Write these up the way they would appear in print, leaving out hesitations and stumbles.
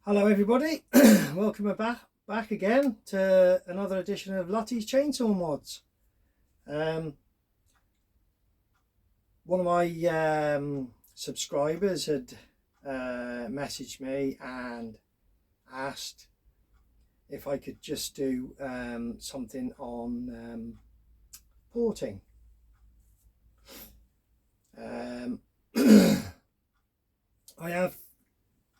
Hello everybody, welcome back again to another edition of Lutty's Chainsaw Mods. One of my subscribers had messaged me and asked if I could just do something on porting. I have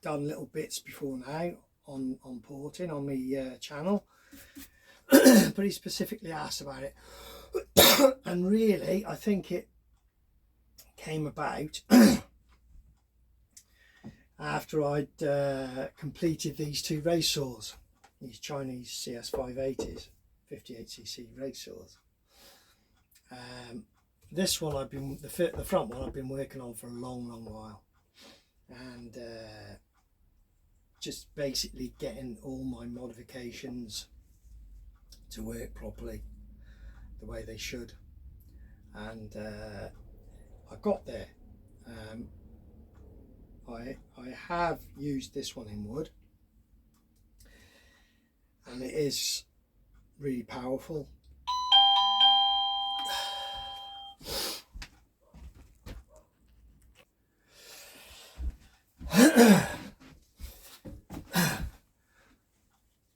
done little bits before now on porting on my channel, but he specifically asked about it. And really I think it came about after I'd completed these two race saws, these Chinese CS580s 58cc race saws. This one I've been, the front one I've been working on for a long while, and just basically getting all my modifications to work properly the way they should, and I got there. I have used this one in wood and it is really powerful.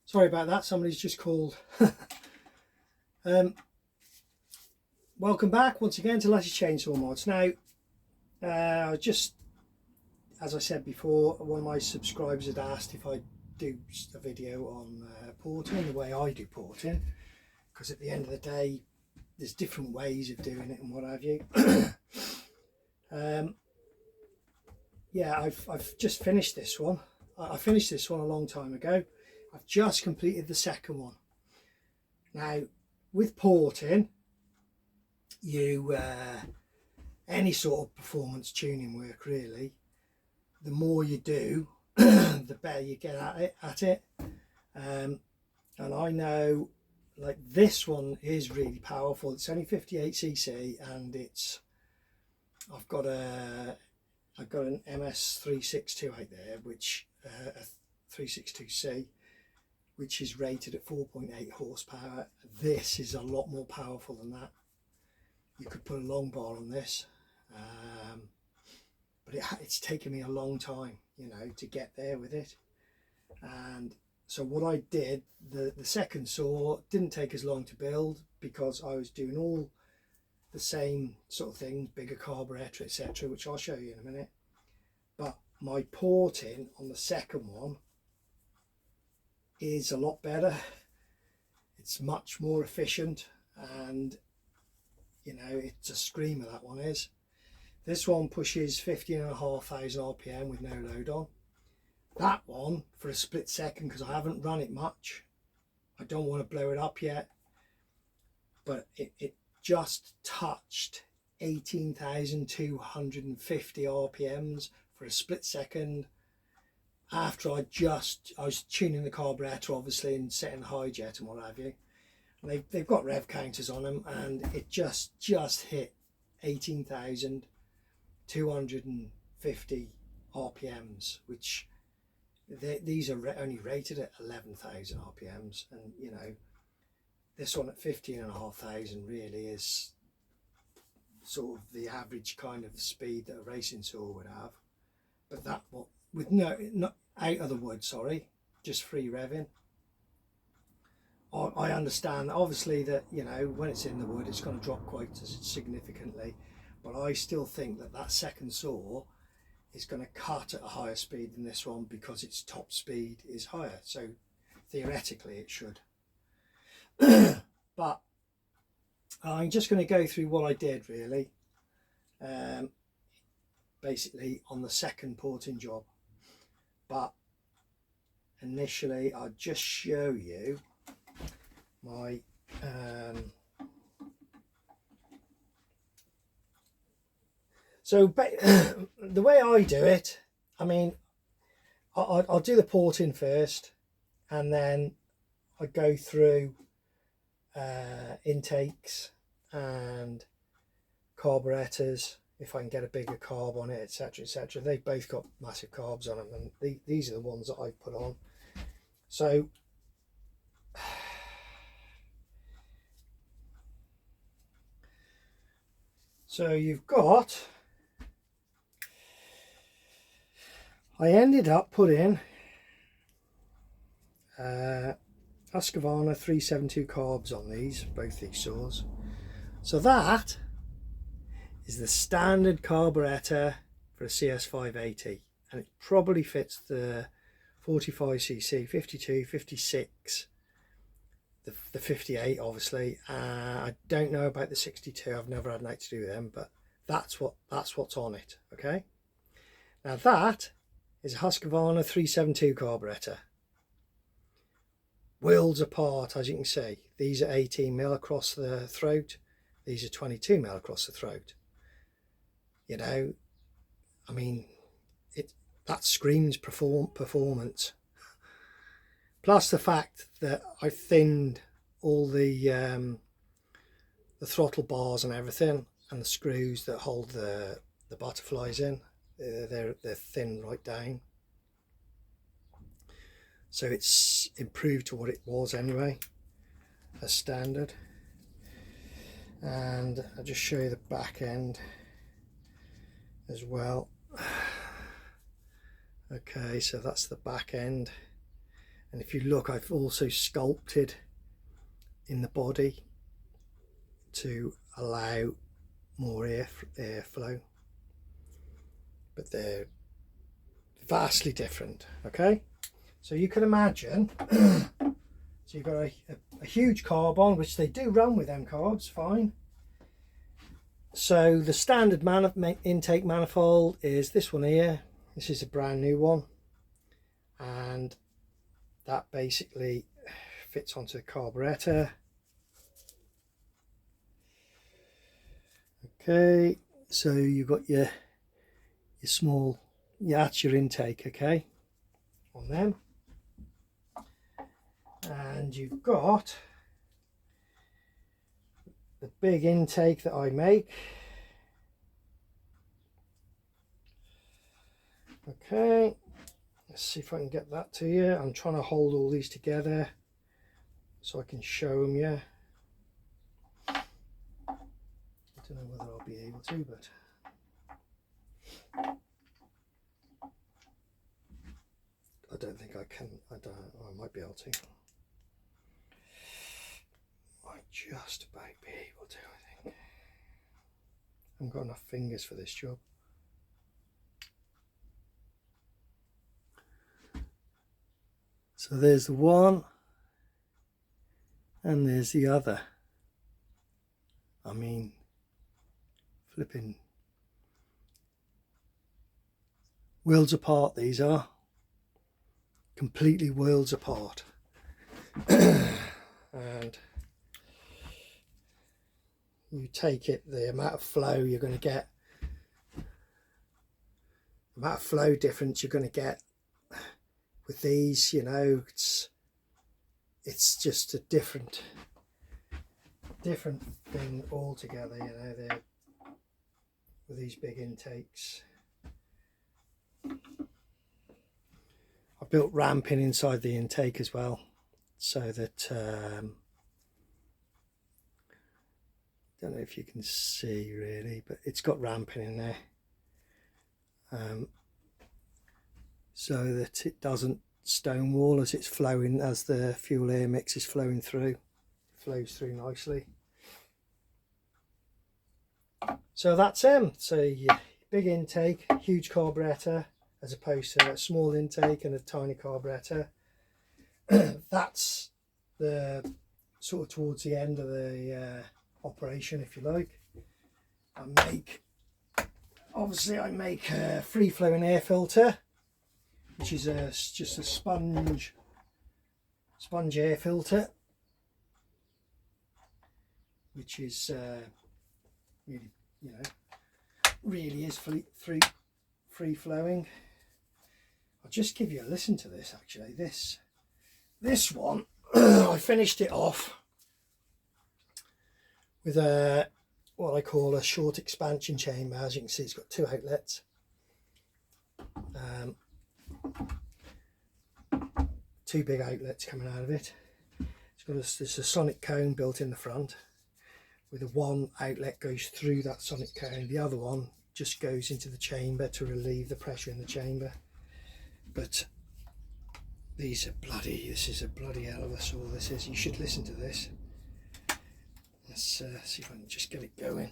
Sorry about that, somebody's just called. Welcome back once again to Lutty's Chainsaw Mods. Now, just as I said before, one of my subscribers had asked if I'd do a video on porting, the way I do porting, because at the end of the day there's different ways of doing it and what have you. Yeah, I've just finished this one. I finished this one a long time ago. I've just completed the second one. Now, with porting, you any sort of performance tuning work really, the more you do, the better you get at it. And I know, like, this one is really powerful. It's only 58cc, and I've got an MS362 out there, which a 362C, which is rated at 4.8 horsepower. This is a lot more powerful than that. You could put a long bar on this, but it's taken me a long time, you know, to get there with it. And so what I did, the second saw didn't take as long to build because I was doing all the same sort of things, bigger carburetor, etc., which I'll show you in a minute. But my porting on the second one is a lot better. It's much more efficient, and you know, it's a screamer, that one is. This one pushes 15,500 RPM with no load on. That one, for a split second, because I haven't run it much, I don't want to blow it up yet, but it just touched 18,250 RPMs for a split second after I was tuning the carburetor obviously and setting the high jet and what have you. And they've got rev counters on them, and it just hit 18,250 RPMs, which these are only rated at 11,000 RPMs, and you know, this one at 15,500 really is sort of the average kind of speed that a racing saw would have. But that one with not out of the wood, sorry, just free revving. I understand obviously that, you know, when it's in the wood it's going to drop quite significantly, but I still think that second saw is going to cut at a higher speed than this one because its top speed is higher, so theoretically it should. But I'm just going to go through what I did really, basically on the second porting job. But initially I'll just show you my so the way I do it, I mean, I'll do the porting first, and then I go through intakes and carburetors, if I can get a bigger carb on it, etc, etc. They've both got massive carbs on them, and these are the ones that I've put on. So you've got, I ended up putting Husqvarna 372 carbs on these, both these saws. So that is the standard carburetor for a CS580, and it probably fits the 45cc, 52, 56, the 58 obviously. I don't know about the 62, I've never had anything to do with them, but that's what's on it. Okay, now that is a Husqvarna 372 carburetor. Worlds apart, as you can see. These are 18mm across the throat, these are 22mm across the throat. You know, I mean, that screams performance. Plus the fact that I thinned all the throttle bars and everything, and the screws that hold the butterflies in, they're thin right down. So it's improved to what it was anyway, as standard. And I'll just show you the back end as well. Okay, so that's the back end, and if you look, I've also sculpted in the body to allow more airflow, but they're vastly different. Okay, so you can imagine so you've got a huge carb on, which they do run with them carbs fine. So the standard intake manifold is this one here. This is a brand new one, and that basically fits onto the carburetor. Okay, so you've got your small, that's your intake, okay, on them. And you've got the big intake that I make. Okay, let's see if I can get that to you. I'm trying to hold all these together so I can show them you. I don't know whether I'll be able to, but I don't think I can. I might be able to. I just about be able to, I think. I haven't got enough fingers for this job. So there's the one, and there's the other. I mean, flipping worlds apart, these are. Completely worlds apart. And you take it, the amount of flow you're going to get, the amount of flow difference you're going to get with these, you know, it's just a different thing altogether, you know, they're with these big intakes. I built ramping inside the intake as well, so that don't know if you can see really, but it's got ramping in there, so that it doesn't stonewall as it's flowing, as the fuel air mix is flowing through. It flows through nicely. So that's so yeah, big intake, huge carburetor, as opposed to a small intake and a tiny carburetor. That's the sort of towards the end of the operation, if you like. I make a free flowing air filter, which is just a sponge air filter, which is really, you know, really is free flowing. I'll just give you a listen to this. Actually, this one I finished it off with a what I call a short expansion chamber. As you can see, it's got 2 outlets. 2 big outlets coming out of it. There's a sonic cone built in the front, with one outlet goes through that sonic cone, the other one just goes into the chamber to relieve the pressure in the chamber. But this is a bloody hell of a saw, this is. You should listen to this. Let's see if I can just get it going.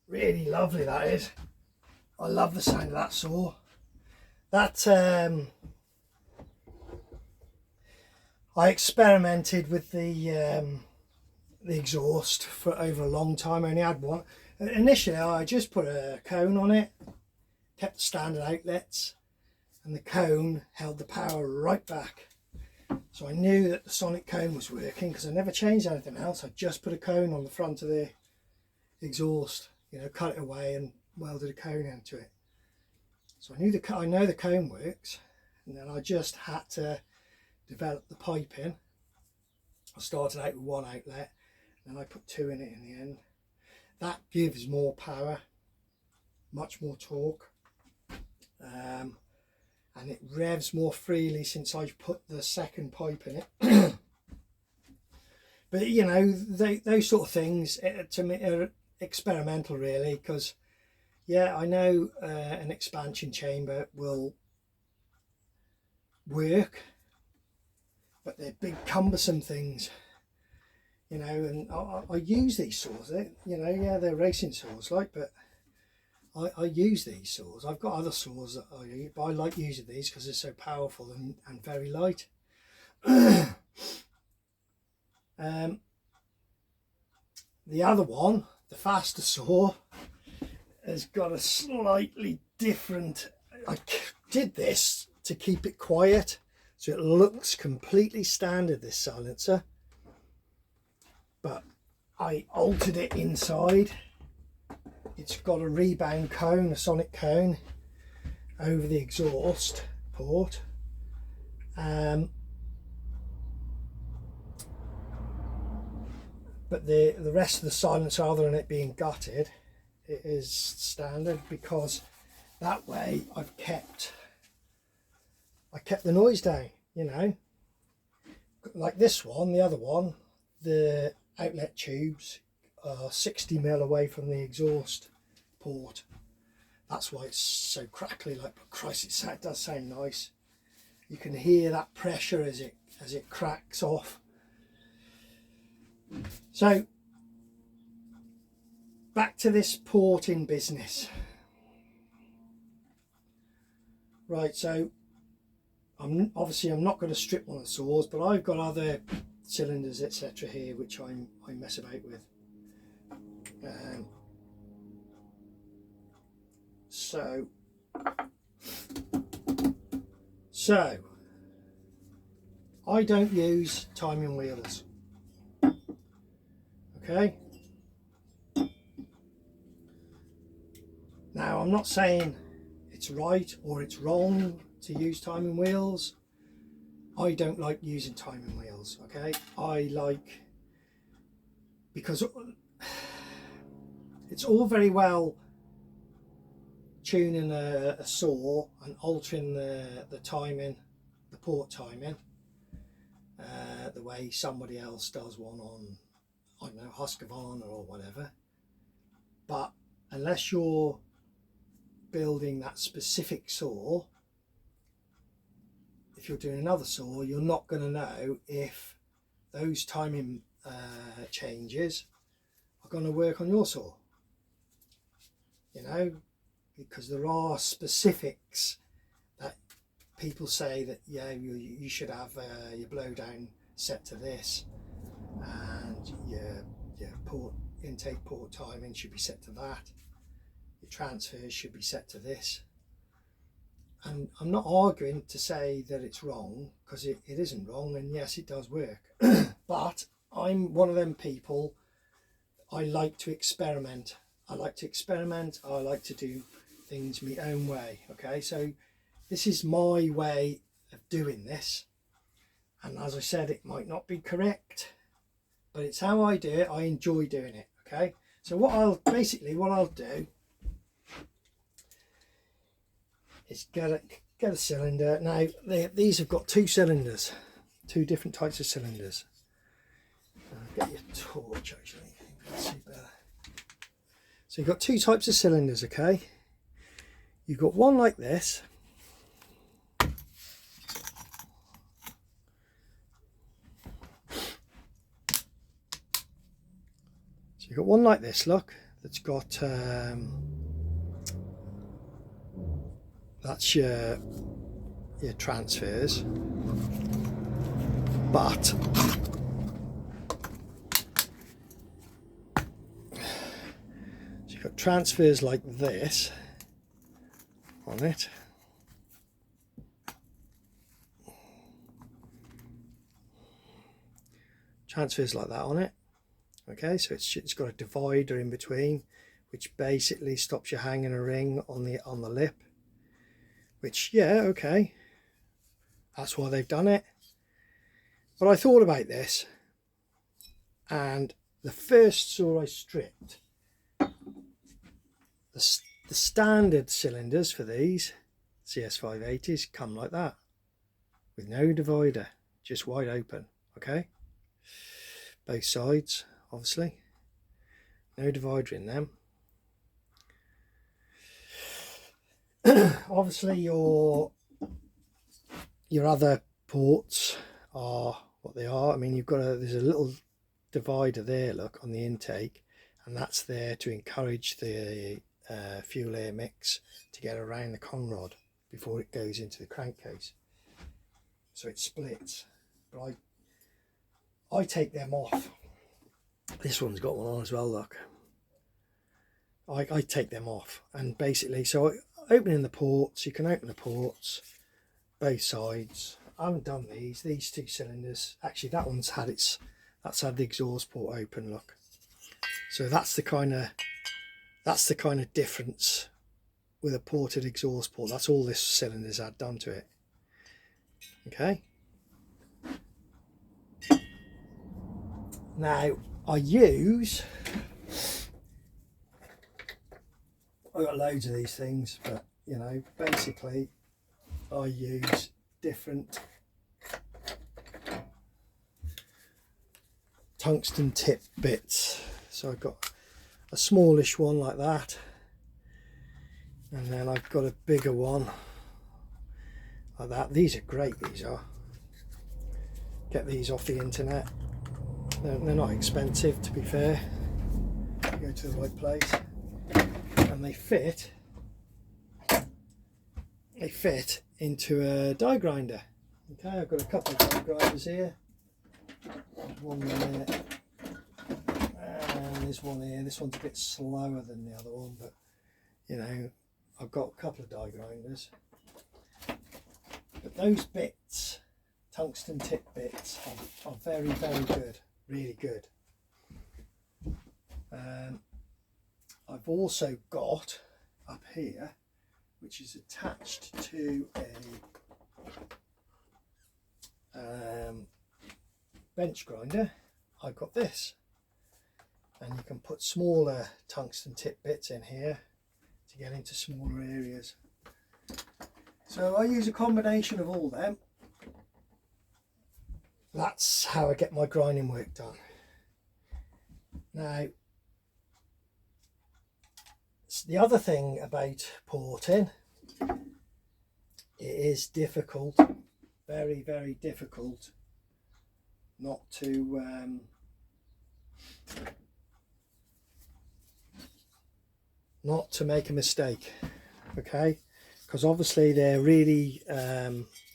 Really lovely, that is. I love the sound of that saw. That I experimented with the exhaust for over a long time. I only had one. Initially I just put a cone on it, kept the standard outlets, and the cone held the power right back. So I knew that the sonic cone was working because I never changed anything else. I just put a cone on the front of the exhaust, you know, cut it away and welded a cone into it. So I know the cone works, and then I just had to develop the piping. I started out with 1 outlet, and then I put 2 in it in the end. That gives more power, much more torque, and it revs more freely since I've put the second pipe in it. But you know, those sort of things to me are experimental, really, because yeah, I know an expansion chamber will work, but they're big cumbersome things, you know. And I use these saws, you know, yeah, they're racing saws, like, but I use these saws. I've got other saws that I use, but I like using these because they're so powerful and very light. The other one, the faster saw, has got a slightly different. I did this to keep it quiet, so it looks completely standard, this silencer, but I altered it inside. It's got a rebound cone, a sonic cone, over the exhaust port. But the rest of the silencer, other than it being gutted, it is standard, because that way I kept the noise down, you know. Like this one, the other one, the outlet tubes are 60mm away from the exhaust port. That's why it's so crackly. Like, but Christ, it does sound nice. You can hear that pressure as it cracks off. So back to this porting business. Right, so I'm not going to strip one of the saws, but I've got other cylinders, etc. here which I mess about with. So I don't use timing wheels. Okay. Now, I'm not saying it's right or it's wrong to use timing wheels. I don't like using timing wheels, okay? Because it's all very well tuning a saw and altering the timing, the port timing, the way somebody else does one on, I don't know, Husqvarna or whatever. But unless you're building that specific saw, if you're doing another saw, you're not going to know if those timing changes are going to work on your saw. you know, because there are specifics that people say that, yeah, you should have your blowdown set to this, and your intake port timing should be set to that, your transfers should be set to this. And I'm not arguing to say that it's wrong, because it isn't wrong, and yes, it does work. But I'm one of them people, I like to experiment. I like to do things my own way. Okay, so this is my way of doing this, and as I said, it might not be correct, but it's how I do it. I enjoy doing it. Okay, so what I'll do is get a cylinder. Now these have got two cylinders, two different types of cylinders. Get your torch actually, let's see better. So you've got two types of cylinders, okay? You've got one like this, so you've got one like this, look, that's got that's your transfers, but you've got transfers like this on it, transfers like that on it. Okay, so it's got a divider in between, which basically stops you hanging a ring on the lip. Which, yeah, okay, that's why they've done it. But I thought about this, and the first saw I stripped, the standard cylinders for these CS580s come like that, with no divider, just wide open. Okay, both sides, obviously, no divider in them. Obviously your other ports are what they are. I mean, there's a little divider there, look, on the intake, and that's there to encourage the fuel air mix to get around the conrod before it goes into the crankcase, so it splits. But I take them off. This one's got one on as well, look. I take them off, and basically, so opening the ports, you can open the ports both sides. I haven't done these two cylinders. Actually, that's had the exhaust port open, look. So that's the kind of difference with a ported exhaust port. That's all this cylinder's had done to it. Okay. Now I've got loads of these things, but you know, basically I use different tungsten tip bits. So I've got a smallish one like that, and then I've got a bigger one like that. These are great, these are. Get these off the internet. They're not expensive, to be fair. You go to the right place, and they fit into a die grinder. Okay, I've got a couple of die grinders here. There's one there, and there's one here. This one's a bit slower than the other one, but you know, I've got a couple of die grinders. But those bits, tungsten tip bits, are very, very good, really good. I've also got up here, which is attached to a bench grinder, I've got this, and you can put smaller tungsten tip bits in here to get into smaller areas. So I use a combination of all them. That's how I get my grinding work done. Now, the other thing about porting, it is difficult, very, very difficult not not to make a mistake, okay? Because obviously they're really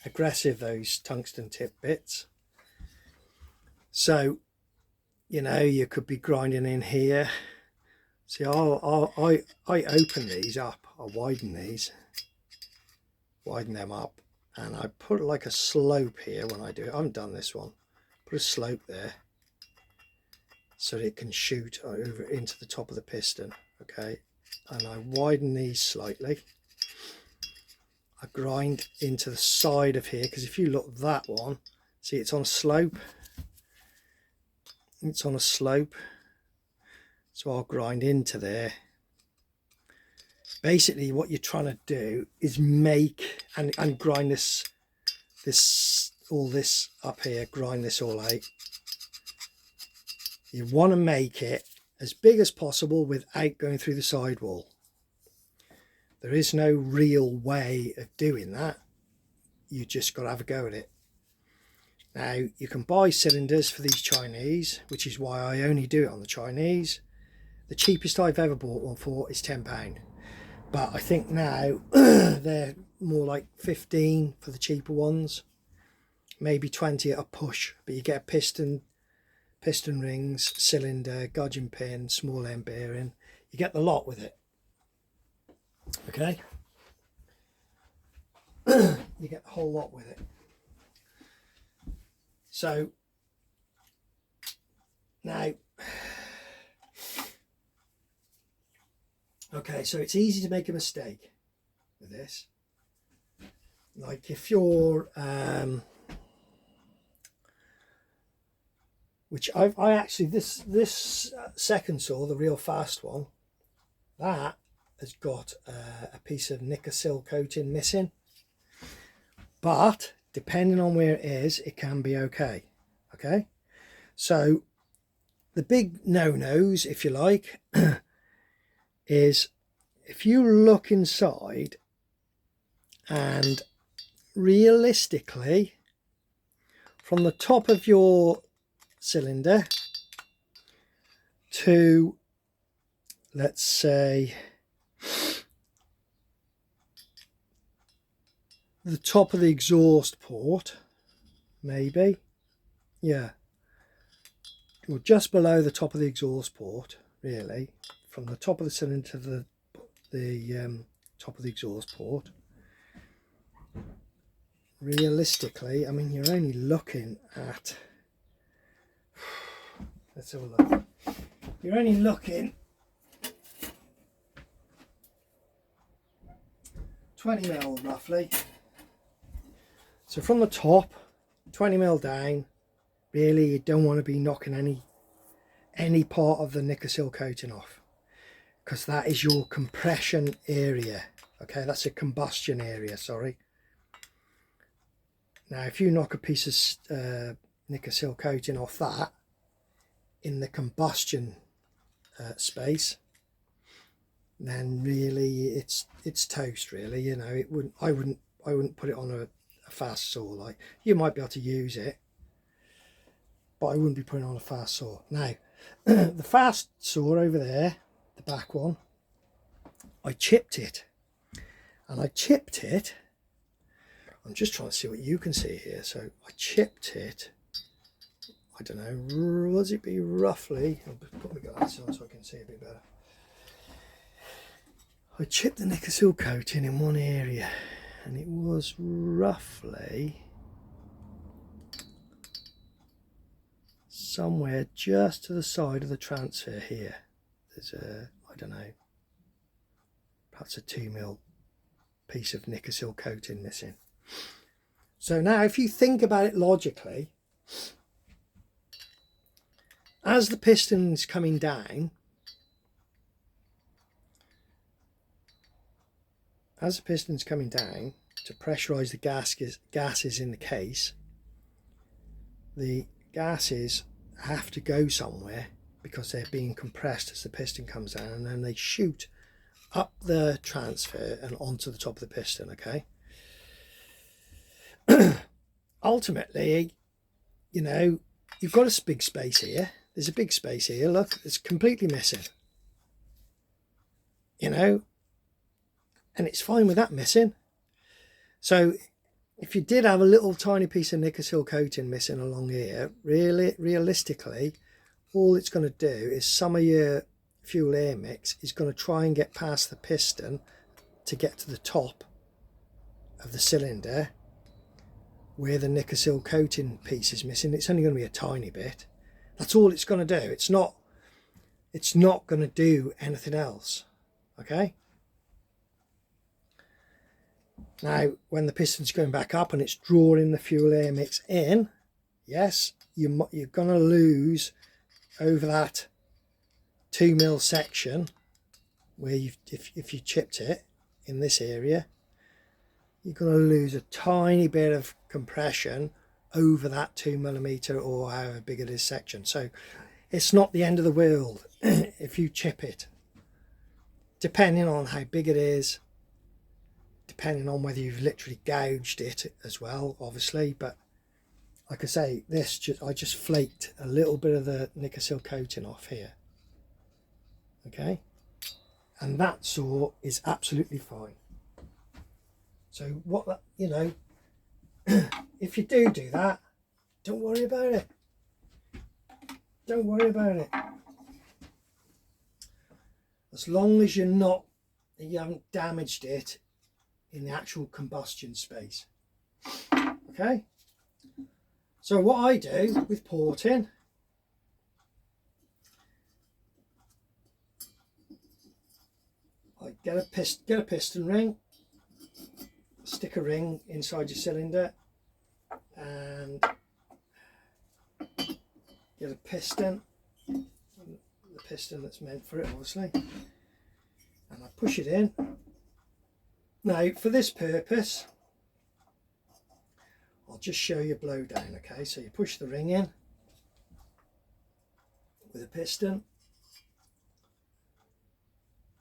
aggressive, those tungsten tip bits. So, you know, you could be grinding in here. See, I open these up, I widen these, widen them up, and I put like a slope here when I do it. I haven't done this one. Put a slope there so that it can shoot over into the top of the piston, okay? And I widen these slightly. I grind into the side of here, because if you look at that one, see it's on a slope. It's on a slope, so I'll grind into there. Basically what you're trying to do is make and grind all this up here, grind this all out. You want to make it as big as possible without going through the sidewall. There is no real way of doing that. You just got to have a go at it. Now, you can buy cylinders for these Chinese, which is why I only do it on the Chinese. The cheapest I've ever bought one for is £10. But I think now they're more like 15 for the cheaper ones. Maybe 20 at a push. But you get a piston rings, cylinder, gudgeon pin, small end bearing. You get the lot with it. Okay? You get the whole lot with it. So now, okay, so it's easy to make a mistake with this. Like if you're, which I actually, this second saw, the real fast one, that has got a piece of Nickel coating missing. But depending on where it is, it can be okay. Okay, so the big no-nos, if you like, is if you look inside and realistically from the top of your cylinder to, let's say, the top of the exhaust port, maybe, yeah, or just below the top of the exhaust port, really, from the top of the cylinder to the top of the exhaust port. Realistically, I mean, you're only looking at, let's have a look, you're only looking 20 mil roughly. So from the top, 20 mil down, really you don't want to be knocking any part of the Nickel coating off, because that is your compression area. Okay, that's a combustion area, sorry. Now if you knock a piece of Nickel coating off that in the combustion space, then really it's toast, really. You know, it wouldn't, I wouldn't put it on a fast saw. Like, you might be able to use it, but I wouldn't be putting it on a fast saw. Now the fast saw over there, the back one, I chipped it, and I chipped it, I'm just trying to see what you can see here. So I chipped it, I don't know, was it be roughly, I'll put my glasses on so I can see a bit better. I chipped the Nickel coating in one area, and it was roughly somewhere just to the side of the transfer here. There's a, I don't know, perhaps a 2 mil piece of Nickel coating missing. So now if you think about it logically, as the piston's coming down, to pressurize the gases in the case, the gases have to go somewhere because they're being compressed as the piston comes down, and then they shoot up the transfer and onto the top of the piston. Okay. Ultimately, you know, you've got a big space here. There's a big space here. Look, it's completely missing. you know, and it's fine with that missing. So if you did have a little tiny piece of Nickel coating missing along here, really realistically, all it's going to do is some of your fuel air mix is going to try and get past the piston to get to the top of the cylinder where the Nickel coating piece is missing. It's only going to be a tiny bit. That's all it's going to do. It's not going to do anything else. Okay. Now, when the piston's going back up and it's drawing the fuel air mix in, yes, you're going to lose over that 2mm section where if you chipped it in this area, you're going to lose a tiny bit of compression over that 2mm or however big it is section. So it's not the end of the world if you chip it, depending on how big it is, depending on whether you've literally gouged it as well, obviously. But like I say, I just flaked a little bit of the Nickel coating off here. Okay, and that saw is absolutely fine. So what that, you know, if you do that, don't worry about it. Don't worry about it. As long as you haven't damaged it in the actual combustion space. Okay. So what I do with porting, I get a piston ring, stick a ring inside your cylinder, and get a piston, the piston that's meant for it, obviously, and I push it in. Now, for this purpose, I'll just show you blow down. Okay, so you push the ring in with a piston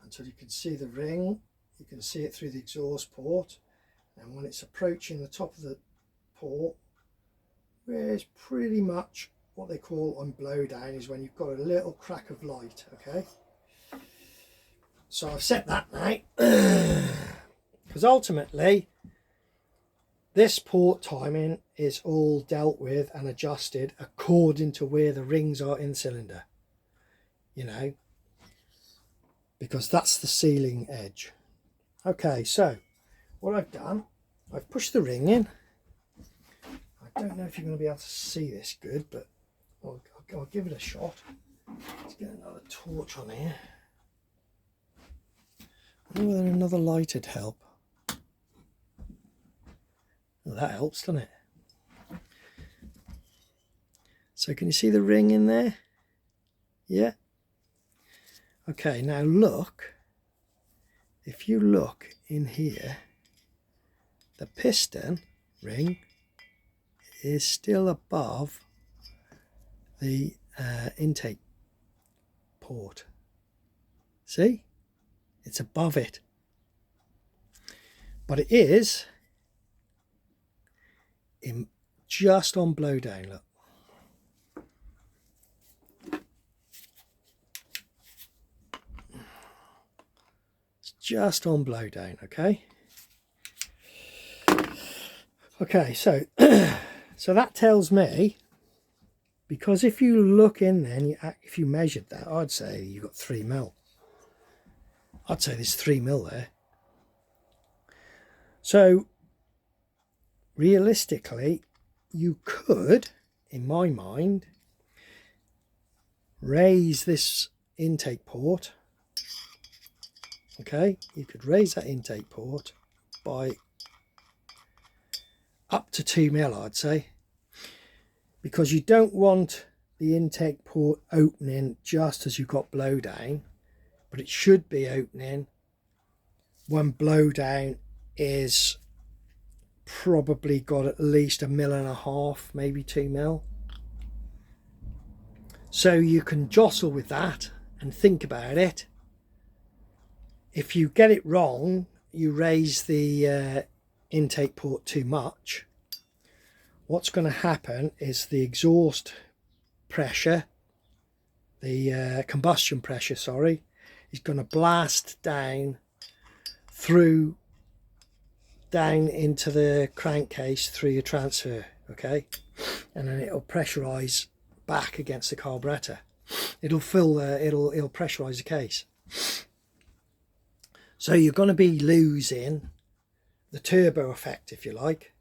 until you can see the ring. You can see it through the exhaust port, and when it's approaching the top of the port, where it's pretty much what they call on blow down, is when you've got a little crack of light. Okay, so I've set that now. Because ultimately, this port timing is all dealt with and adjusted according to where the rings are in the cylinder, you know, because that's the sealing edge. Okay, so what I've done, I've pushed the ring in. I don't know if you're going to be able to see this good, but I'll give it a shot. Let's get another torch on here. I wonder whether another light would help. Well, that helps, doesn't it? So can you see the ring in there? Yeah. Okay, now look. If you look in here, the piston ring is still above the intake port. See? It's above it. But it is just on blowdown, look. It's just on blowdown, okay? Okay, so so that tells me, because if you look in there and if you measured that, I'd say you've got 3mm. I'd say there's 3mm there. So realistically, you could, in my mind, raise this intake port. Okay, you could raise that intake port by up to 2mm, I'd say, because you don't want the intake port opening just as you've got blowdown, but it should be opening when blowdown is probably got at least 1.5 mm, maybe 2mm. So you can jostle with that and think about it. If you get it wrong, you raise the intake port too much, what's going to happen is the exhaust pressure, the combustion pressure, sorry, is going to blast down into the crankcase through your transfer, okay, and then it'll pressurize back against the carburetor. It'll pressurize the case. So you're going to be losing the turbo effect, if you like.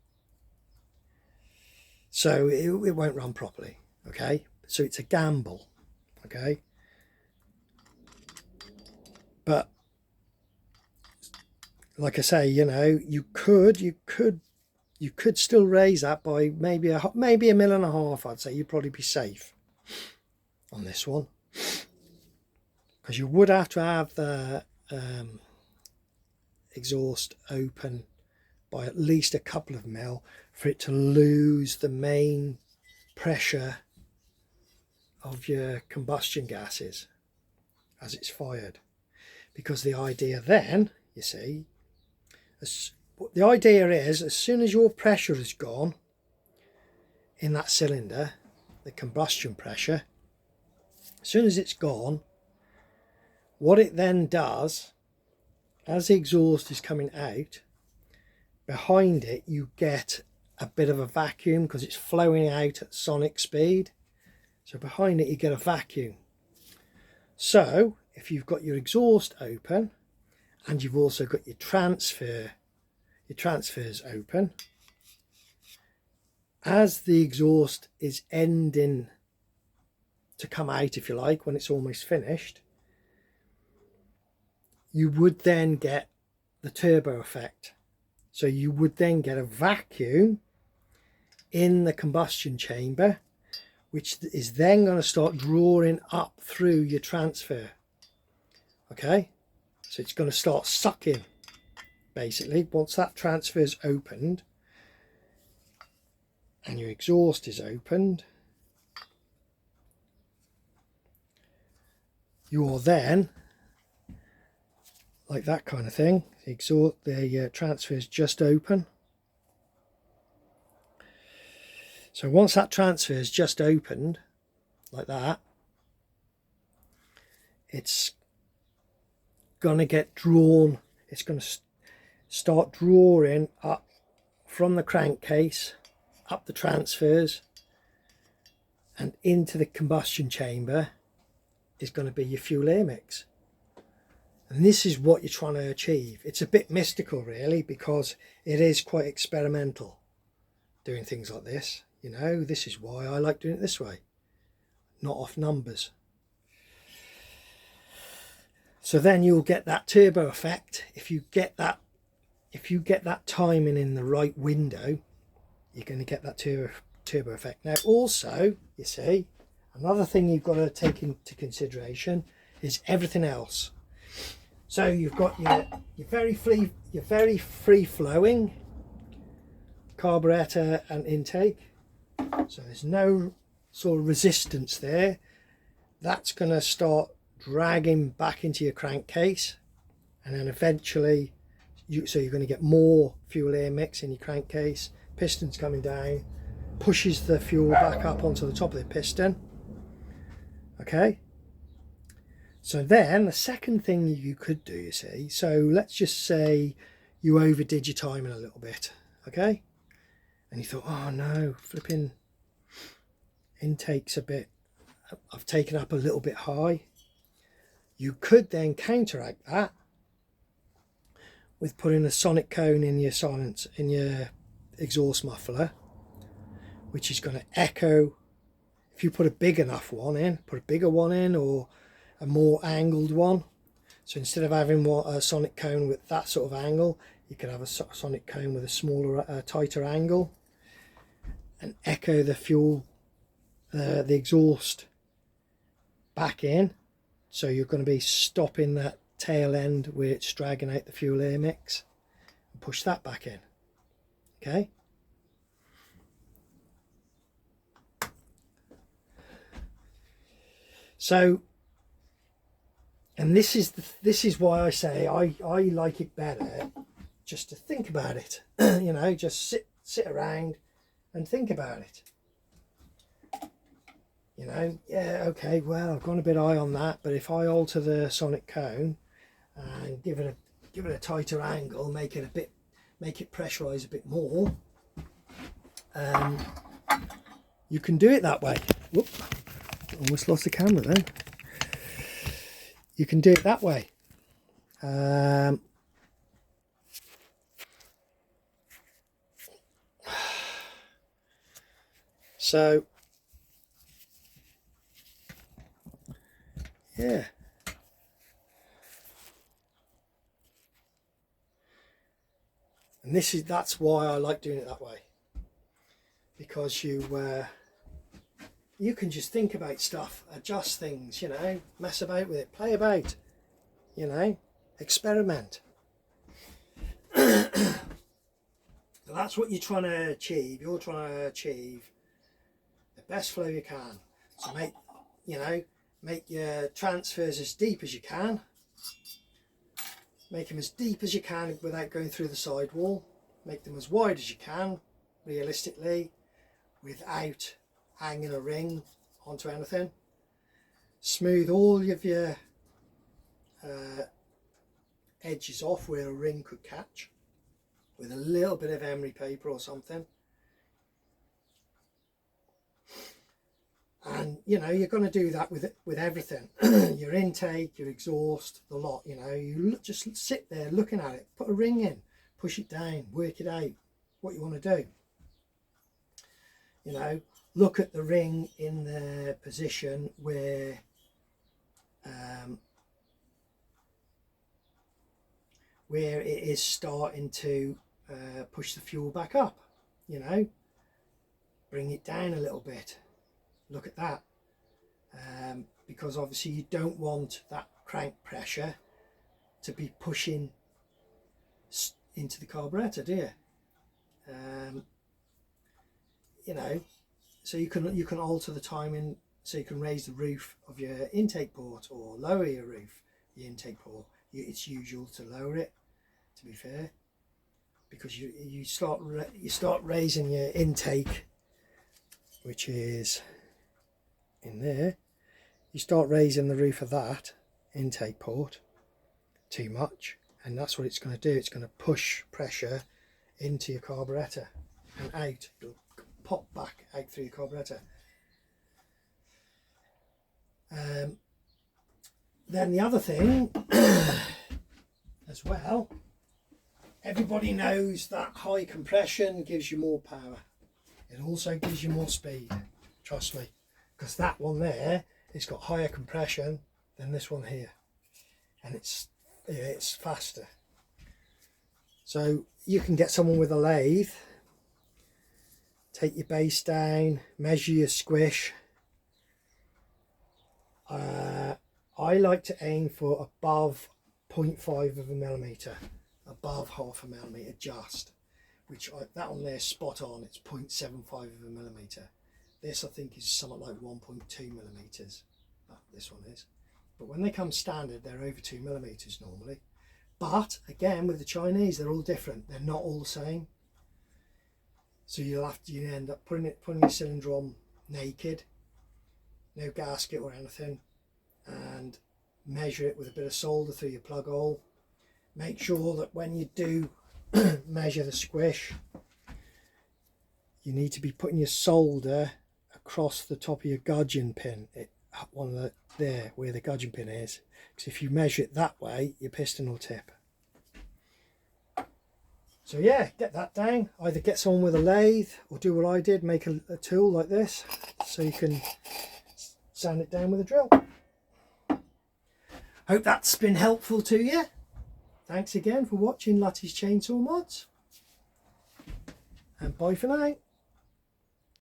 So it won't run properly, okay? So it's a gamble, okay? But like I say, you know, you could still raise that by maybe a mil and a half. I'd say you'd probably be safe on this one, because you would have to have the exhaust open by at least a couple of mil for it to lose the main pressure of your combustion gases as it's fired. Because the idea then, you see, the idea is, as soon as your pressure is gone in that cylinder, the combustion pressure, as soon as it's gone, what it then does, as the exhaust is coming out, behind it you get a bit of a vacuum because it's flowing out at sonic speed. So behind it you get a vacuum. So if you've got your exhaust open and you've also got your transfers open, as the exhaust is ending to come out, if you like, when it's almost finished, you would then get the turbo effect. So you would then get a vacuum in the combustion chamber, which is then going to start drawing up through your transfer. Okay, so it's going to start sucking, basically, once that transfer is opened and your exhaust is opened. You're then, like that kind of thing, the transfer is just open. So once that transfer is just opened, like that, it's going to get drawn, it's going to start drawing up from the crankcase, up the transfers, and into the combustion chamber is going to be your fuel air mix. And this is what you're trying to achieve. It's a bit mystical, really, because it is quite experimental doing things like this. You know, this is why I like doing it this way, not off numbers. So then you'll get that turbo effect. If you get that timing in the right window, you're going to get that turbo effect. Now also, you see, another thing you've got to take into consideration is everything else. So you've got your very free flowing carburetor and intake. So there's no sort of resistance there. That's going to start dragging back into your crankcase, and then eventually you're going to get more fuel air mix in your crankcase. Piston's coming down, pushes the fuel back up onto the top of the piston. Okay, so then the second thing you could do, you see, so let's just say you overdid your timing a little bit, okay, and you thought, oh no, flipping intake's a bit, I've taken up a little bit high. You could then counteract that with putting a sonic cone in your exhaust muffler, which is going to echo. If you put a big enough one in, put a bigger one in, or a more angled one. So instead of having a sonic cone with that sort of angle, you could have a sonic cone with a smaller, tighter angle, and echo the fuel, the exhaust back in. So you're going to be stopping that tail end where it's dragging out the fuel air mix, and push that back in. Okay. So, and this is why I say I like it better just to think about it. You know, just sit around and think about it. You know, yeah, okay, well, I've gone a bit high on that, but if I alter the sonic cone and give it a tighter angle, make it pressurize a bit more, you can do it that way. Whoop, almost lost the camera then. You can do it that way. So yeah, and that's why I like doing it that way, because you can just think about stuff, adjust things, you know, mess about with it, play about, you know, experiment. So that's what you're trying to achieve. You're trying to achieve the best flow you can. So make your transfers as deep as you can. Make them as deep as you can without going through the sidewall. Make them as wide as you can, realistically, without hanging a ring onto anything. Smooth all of your edges off where a ring could catch with a little bit of emery paper or something. And you know, you're going to do that with everything. Your intake, your exhaust, the lot. You know, you just sit there looking at it, put a ring in, push it down, work it out, what you want to do. You know, look at the ring in the position where it is starting to push the fuel back up. You know, bring it down a little bit. Look at that, because obviously you don't want that crank pressure to be pushing into the carburetor, do you? You know, so you can alter the timing, so you can raise the roof of your intake port or lower your roof, the intake port. It's usual to lower it, to be fair, because you start raising your intake, which is in there. You start raising the roof of that intake port too much, and that's what it's going to do. It's going to push pressure into your carburetor and out. It'll pop back out through your carburetor. Then the other thing as well, everybody knows that high compression gives you more power. It also gives you more speed, trust me. Because that one there, it's got higher compression than this one here, and it's faster. So you can get someone with a lathe, take your base down, measure your squish. I like to aim for above 0.5 of a millimetre, above half a millimetre just, that one there is spot on. It's 0.75 of a millimetre. This I think is something like 1.2 millimetres. This one is. But when they come standard, they're over 2 millimetres normally. But again, with the Chinese, they're all different. They're not all the same. So you end up putting your cylinder on naked, no gasket or anything, and measure it with a bit of solder through your plug hole. Make sure that when you do measure the squish, you need to be putting your solder across the top of your gudgeon pin, there where the gudgeon pin is, because if you measure it that way, your piston will tip. So yeah, get that down. Either get someone with a lathe or do what I did, make a tool like this so you can sand it down with a drill. Hope that's been helpful to you. Thanks again for watching Lutys Chainsaw Mods, and bye for now.